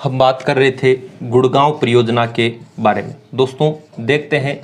हम बात कर रहे थे गुड़गांव परियोजना के बारे में। दोस्तों देखते हैं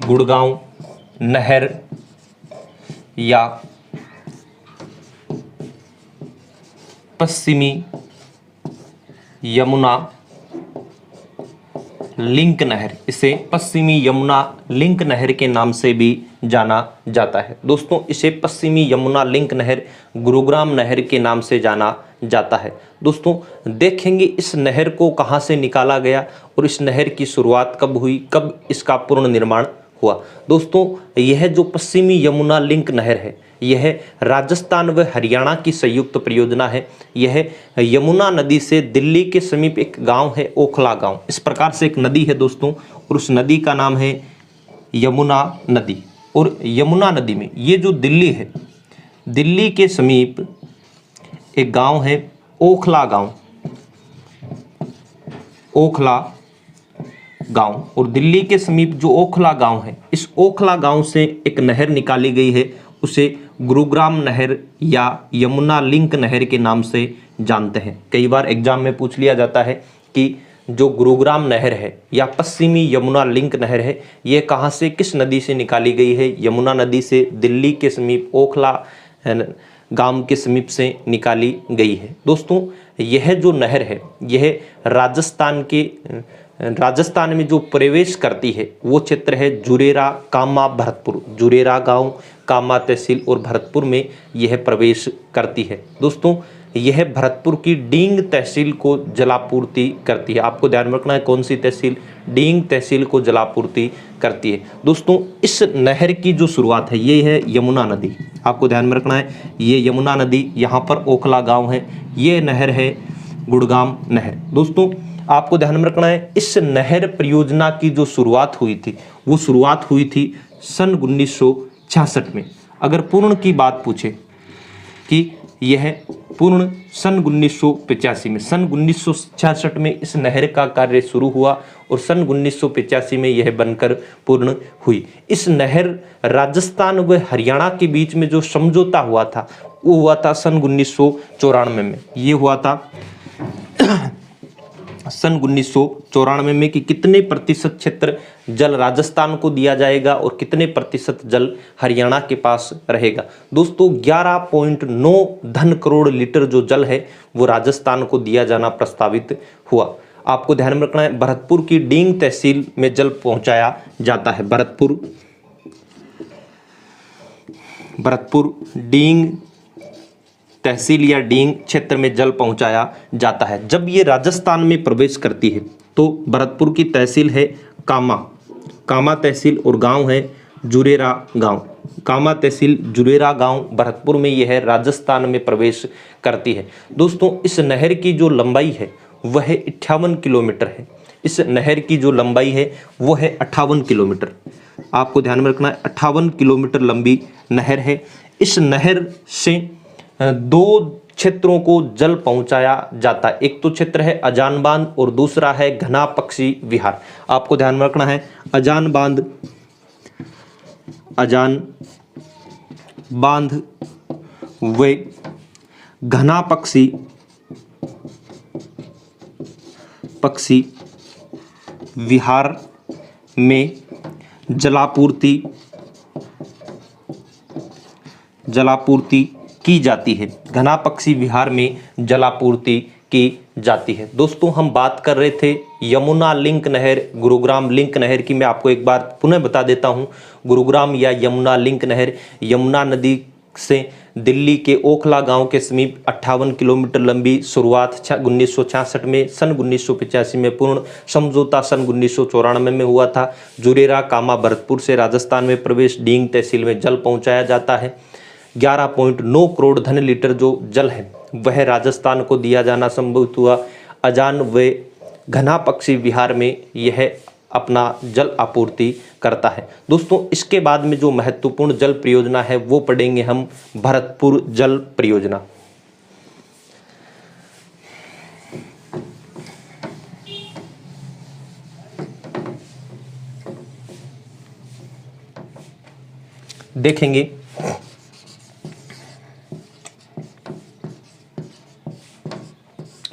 गुड़गांव नहर या पश्चिमी यमुना लिंक नहर, इसे पश्चिमी यमुना लिंक नहर के नाम से भी जाना जाता है। दोस्तों इसे पश्चिमी यमुना लिंक नहर, गुरुग्राम नहर के नाम से जाना जाता है। दोस्तों देखेंगे इस नहर को कहां से निकाला गया और इस नहर की शुरुआत कब हुई, कब इसका पूर्ण निर्माण हुआ। दोस्तों यह जो पश्चिमी यमुना लिंक नहर है, यह राजस्थान व हरियाणा की संयुक्त परियोजना है। यह यमुना नदी से दिल्ली के समीप एक गांव है ओखला गांव, इस प्रकार से एक नदी है दोस्तों, और उस नदी का नाम है यमुना नदी। और यमुना नदी में ये जो दिल्ली है, दिल्ली के समीप एक गांव है ओखला गांव, ओखला गांव। और दिल्ली के समीप जो ओखला गांव है, इस ओखला गांव से एक नहर निकाली गई है, उसे गुरुग्राम नहर या यमुना लिंक नहर के नाम से जानते हैं। कई बार एग्जाम में पूछ लिया जाता है कि जो गुरुग्राम नहर है या पश्चिमी यमुना लिंक नहर है, ये कहाँ से, किस नदी से निकाली गई है। यमुना नदी से दिल्ली के समीप ओखला गांव के समीप से निकाली गई है। दोस्तों यह जो नहर है, यह राजस्थान में जो प्रवेश करती है वो क्षेत्र है जुरेरा, कामा, भरतपुर। जुरेरा गांव, कामा तहसील और भरतपुर में यह प्रवेश करती है। दोस्तों यह भरतपुर की डींग तहसील को जलापूर्ति करती है। आपको ध्यान में रखना है कौन सी तहसील, डींग तहसील को जलापूर्ति करती है। दोस्तों इस नहर की जो शुरुआत है ये है यमुना नदी, आपको ध्यान में रखना है, ये यमुना नदी, यहाँ पर ओखला गांव है, ये नहर है गुड़गांव नहर। दोस्तों आपको ध्यान में रखना है इस नहर परियोजना की जो शुरुआत हुई थी वो शुरुआत हुई थी सन 1966 में। अगर पूर्ण की बात पूछे कि यह पूर्ण सन 1985 में, सन 1966 में इस नहर का कार्य शुरू हुआ और सन 1985 में यह बनकर पूर्ण हुई। इस नहर राजस्थान व हरियाणा के बीच में जो समझौता हुआ था वो हुआ था सन 1994 में। ये हुआ था सन 1994 में कि कितने प्रतिशत क्षेत्र जल राजस्थान को दिया जाएगा और कितने प्रतिशत जल हरियाणा के पास रहेगा। दोस्तों 11.9 धन करोड़ लीटर जो जल है वो राजस्थान को दिया जाना प्रस्तावित हुआ। आपको ध्यान में रखना है भरतपुर की डींग तहसील में जल पहुंचाया जाता है। भरतपुर डींग तहसील या डींग क्षेत्र में जल पहुंचाया जाता है। जब ये राजस्थान में प्रवेश करती है तो भरतपुर की तहसील है कामा तहसील और गांव है जुरेरा गांव। कामा तहसील जुरेरा गांव भरतपुर में यह राजस्थान में प्रवेश करती है। दोस्तों इस नहर की जो लंबाई है वह 58 किलोमीटर है। इस नहर की जो लंबाई है वो है 58 किलोमीटर। आपको ध्यान में रखना है 58 किलोमीटर लंबी नहर है। इस नहर से दो क्षेत्रों को जल पहुंचाया जाता है। एक तो क्षेत्र है अजान बांध और दूसरा है घना पक्षी विहार। आपको ध्यान में रखना है अजान बांध व घना पक्षी विहार में जलापूर्ति की जाती है। घना पक्षी विहार में जलापूर्ति की जाती है। दोस्तों हम बात कर रहे थे यमुना लिंक नहर, गुरुग्राम लिंक नहर की। मैं आपको एक बार पुनः बता देता हूं, गुरुग्राम या यमुना लिंक नहर यमुना नदी से दिल्ली के ओखला गांव के समीप 58 किलोमीटर लंबी, शुरुआत 1966 में, सन 1985 में पूर्ण, समझौता सन 1994 में हुआ था। जुरेरा, कामा, भरतपुर से राजस्थान में प्रवेश, डींग तहसील में जल पहुंचाया जाता है। 11.9 करोड़ धन लीटर जो जल है वह राजस्थान को दिया जाना संभव हुआ। अजान व घना पक्षी विहार में यह अपना जल आपूर्ति करता है। दोस्तों इसके बाद में जो महत्वपूर्ण जल परियोजना है वो पढ़ेंगे हम भरतपुर जल परियोजना। देखेंगे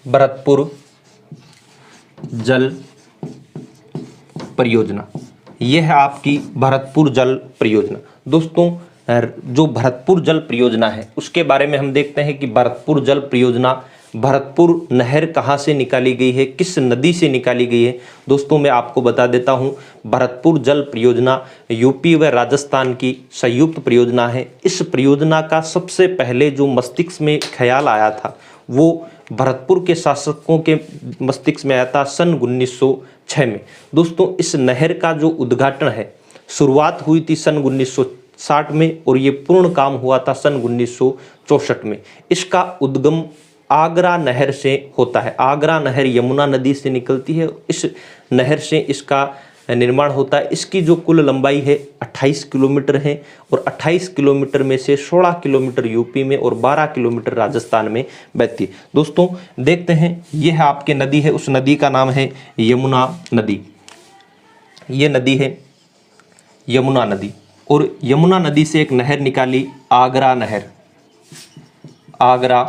भरतपुर जल परियोजना, यह है आपकी भरतपुर जल परियोजना। दोस्तों जो भरतपुर जल परियोजना है उसके बारे में हम देखते हैं कि भरतपुर जल परियोजना, भरतपुर नहर कहाँ से निकाली गई है, किस नदी से निकाली गई है। दोस्तों मैं आपको बता देता हूँ, भरतपुर जल परियोजना यूपी व राजस्थान की संयुक्त परियोजना है। इस परियोजना का सबसे पहले जो मस्तिष्क में ख्याल आया था वो भरतपुर के शासकों के मस्तिष्क में आया था सन 1906 में। दोस्तों इस नहर का जो उद्घाटन है, शुरुआत हुई थी सन 1960 में और ये पूर्ण काम हुआ था सन 1964 में। इसका उद्गम आगरा नहर से होता है। आगरा नहर यमुना नदी से निकलती है, इस नहर से इसका निर्माण होता है। इसकी जो कुल लंबाई है 28 किलोमीटर है और 28 किलोमीटर में से 16 किलोमीटर यूपी में और 12 किलोमीटर राजस्थान में बहती है। दोस्तों देखते हैं, यह आपके नदी है, उस नदी का नाम है यमुना नदी। ये नदी है यमुना नदी और यमुना नदी से एक नहर निकाली, आगरा नहर। आगरा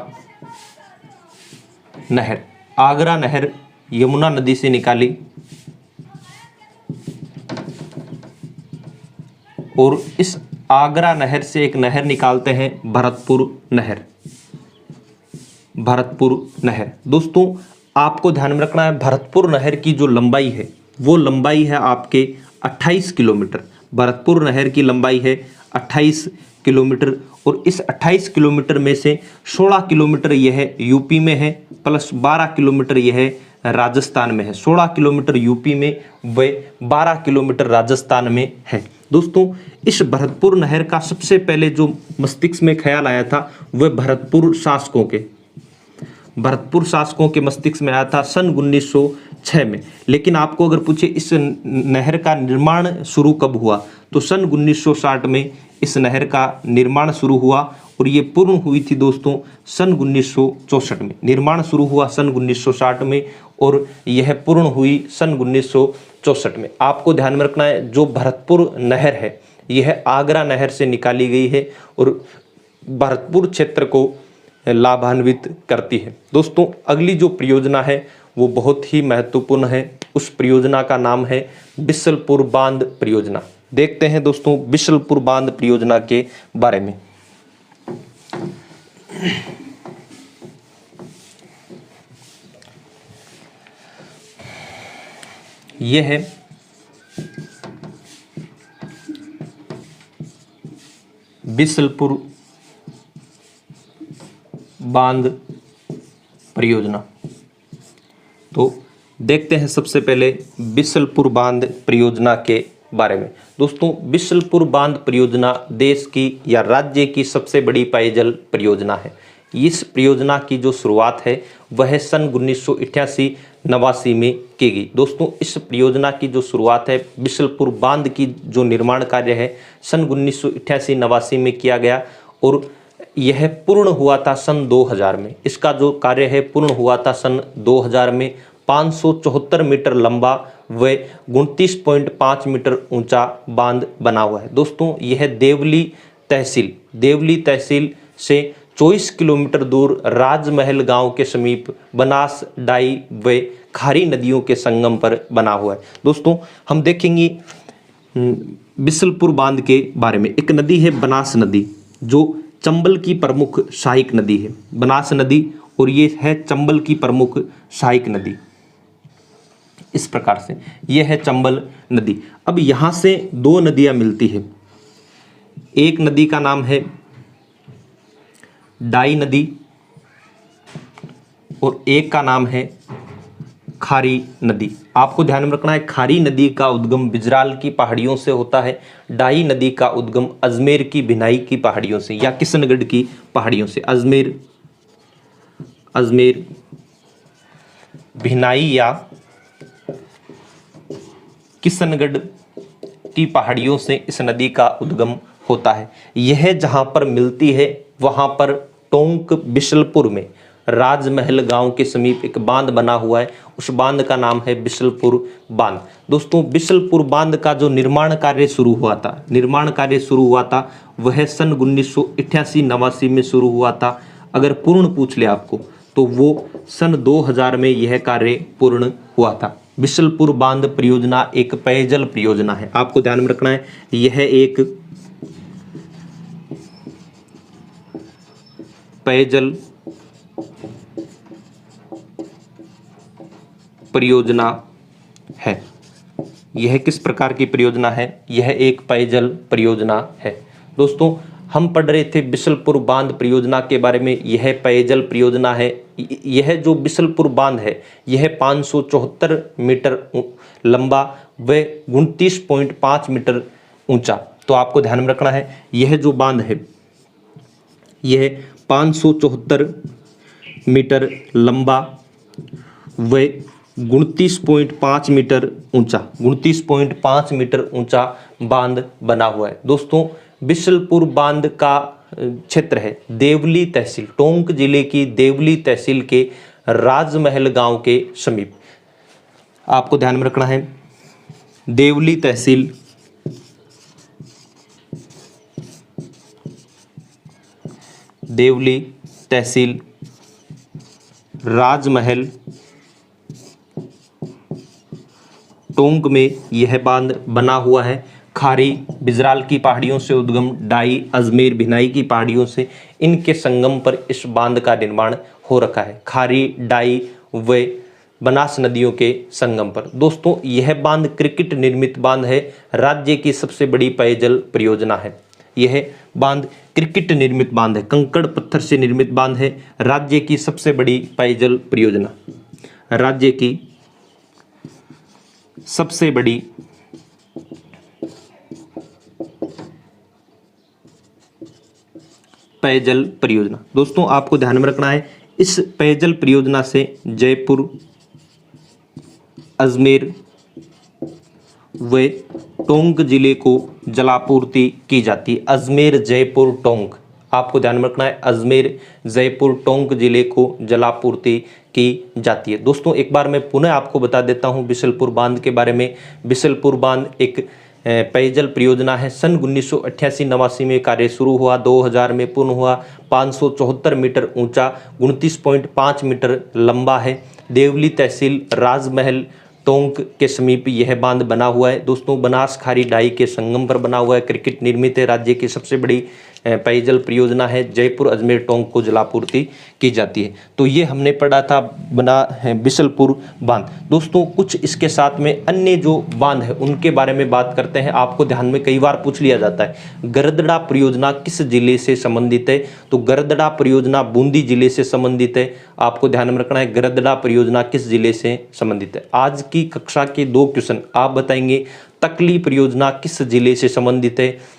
नहर, आगरा नहर यमुना नदी से निकाली और इस आगरा नहर से एक नहर निकालते हैं भरतपुर नहर। भरतपुर नहर, दोस्तों आपको ध्यान में रखना है, भरतपुर नहर की जो लंबाई है वो लंबाई है आपके 28 किलोमीटर। भरतपुर नहर की लंबाई है 28 किलोमीटर और इस 28 किलोमीटर में से 16 किलोमीटर यह यूपी में है प्लस 12 किलोमीटर यह राजस्थान में है। 16 किलोमीटर यूपी में व 12 किलोमीटर राजस्थान में है। दोस्तों इस भरतपुर नहर का सबसे पहले जो मस्तिष्क में ख्याल आया था वह भरतपुर शासकों के मस्तिष्क में आया था सन 1906 में। लेकिन आपको अगर पूछे इस नहर का निर्माण शुरू कब हुआ तो सन 1960 में इस नहर का निर्माण शुरू हुआ और ये पूर्ण हुई थी दोस्तों सन 1964 में। निर्माण शुरू हुआ सन 1960 में और यह पूर्ण हुई सन 1964 में। आपको ध्यान में रखना है, जो भरतपुर नहर है यह आगरा नहर से निकाली गई है और भरतपुर क्षेत्र को लाभान्वित करती है। दोस्तों अगली जो परियोजना है वो बहुत ही महत्वपूर्ण है। उस परियोजना का नाम है बिशलपुर बांध परियोजना। देखते हैं दोस्तों बिशलपुर बांध परियोजना के बारे में। यह है बिशलपुर बांध परियोजना। तो देखते हैं सबसे पहले बिशलपुर बांध परियोजना के बारे में। दोस्तों बिशलपुर बांध परियोजना देश की या राज्य की सबसे बड़ी पेयजल परियोजना है। इस परियोजना की जो शुरुआत है वह सन 1988-89 में की गई। दोस्तों इस परियोजना की जो शुरुआत है, बिशलपुर बांध की जो निर्माण कार्य है सन 1988-89 में किया गया और यह पूर्ण हुआ था सन 2000 में। इसका जो कार्य है पूर्ण हुआ था सन 2000 में। 574 मीटर लंबा व 29.5 मीटर ऊंचा बांध बना हुआ है। दोस्तों यह देवली तहसील से 24 किलोमीटर दूर राजमहल गांव के समीप बनास, डाई व खारी नदियों के संगम पर बना हुआ है। दोस्तों हम देखेंगे बिशलपुर बांध के बारे में। एक नदी है बनास नदी जो चंबल की प्रमुख सहायक नदी है। बनास नदी और ये है चंबल की प्रमुख सहायक नदी। इस प्रकार से यह है चंबल नदी। अब यहाँ से दो नदियाँ मिलती है। एक नदी का नाम है डाई नदी और एक का नाम है खारी नदी। आपको ध्यान में रखना है, खारी नदी का उद्गम बिजराल की पहाड़ियों से होता है। डाई नदी का उद्गम अजमेर की भिनाई की पहाड़ियों से या किशनगढ़ की पहाड़ियों से। अजमेर भिनाई या किशनगढ़ की पहाड़ियों से इस नदी का उद्गम होता है। यह जहाँ पर मिलती है वहाँ पर टोंक बिशलपुर में राजमहल गांव के समीप एक बांध बना हुआ है। उस बांध का नाम है बिशलपुर बांध। दोस्तों बिशलपुर बांध का जो निर्माण कार्य शुरू हुआ था वह सन 1988-89 में शुरू हुआ था। अगर पूर्ण पूछ ले आपको तो वो सन 2000 में यह कार्य पूर्ण हुआ था। बिशलपुर बांध परियोजना एक पेयजल परियोजना है, आपको ध्यान में रखना है, यह एक पेयजल परियोजना है। यह किस प्रकार की परियोजना है? यह एक पेयजल परियोजना है। दोस्तों हम पढ़ रहे थे बिशलपुर बांध परियोजना के बारे में। यह पेयजल परियोजना है। यह जो बिशलपुर बांध है यह 574 मीटर लंबा व 29.5 मीटर ऊंचा। तो आपको ध्यान में रखना है, यह जो बांध है यह 574 मीटर लंबा व 29.5 मीटर ऊंचा, 29.5 मीटर ऊंचा बांध बना हुआ है। दोस्तों बिशलपुर बांध का क्षेत्र है देवली तहसील, टोंक जिले की देवली तहसील के राजमहल गांव के समीप। आपको ध्यान में रखना है, देवली तहसील राजमहल टोंक में यह बांध बना हुआ है। खारी बिजराल की पहाड़ियों से उद्गम, डाई अजमेर भिनाई की पहाड़ियों से, इनके संगम पर इस बांध का निर्माण हो रखा है। खारी, डाई व बनास नदियों के संगम पर। दोस्तों यह बांध क्रिकेट निर्मित बांध है, राज्य की सबसे बड़ी पेयजल परियोजना है। यह बांध क्रिकेट निर्मित बांध है, कंकड़ पत्थर से निर्मित बांध है, राज्य की सबसे बड़ी पेयजल परियोजना, राज्य की सबसे बड़ी पेयजल परियोजना। दोस्तों आपको ध्यान में रखना है, इस पेयजल परियोजना से जयपुर, अजमेर व टोंक जिले को जलापूर्ति की जाती है। अजमेर, जयपुर, टोंक, आपको ध्यान में रखना है, अजमेर, जयपुर, टोंक जिले को जलापूर्ति की जाती है। दोस्तों एक बार मैं पुनः आपको बता देता हूं बिशलपुर बांध के बारे में। बिशलपुर बांध एक पेयजल परियोजना है। सन 1988-89 में कार्य शुरू हुआ, 2000 में पूर्ण हुआ। 574 मीटर ऊंचा, 29.5 मीटर लंबा है। देवली तहसील राजमहल टोंक के समीप यह बांध बना हुआ है। दोस्तों बनास खारी डाई के संगम पर बना हुआ है, क्रिकेट निर्मित है, राज्य की सबसे बड़ी पेयजल परियोजना है। जयपुर, अजमेर, टोंक को जलापूर्ति की जाती है। तो ये हमने पढ़ा था बना है बिशलपुर बांध। दोस्तों कुछ इसके साथ में अन्य जो बांध है उनके बारे में बात करते हैं। आपको ध्यान में कई बार पूछ लिया जाता है गरदड़ा परियोजना किस जिले से संबंधित है? तो गरदड़ा परियोजना बूंदी जिले से संबंधित है। आपको ध्यान में रखना है, गरदड़ा परियोजना किस जिले से संबंधित है। आज की कक्षा के 2 क्वेश्चन आप बताएंगे तकली परियोजना किस जिले से संबंधित है,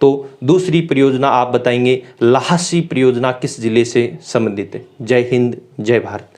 तो दूसरी परियोजना आप बताएंगे लाहसी परियोजना किस जिले से संबंधित है। जय हिंद, जय भारत।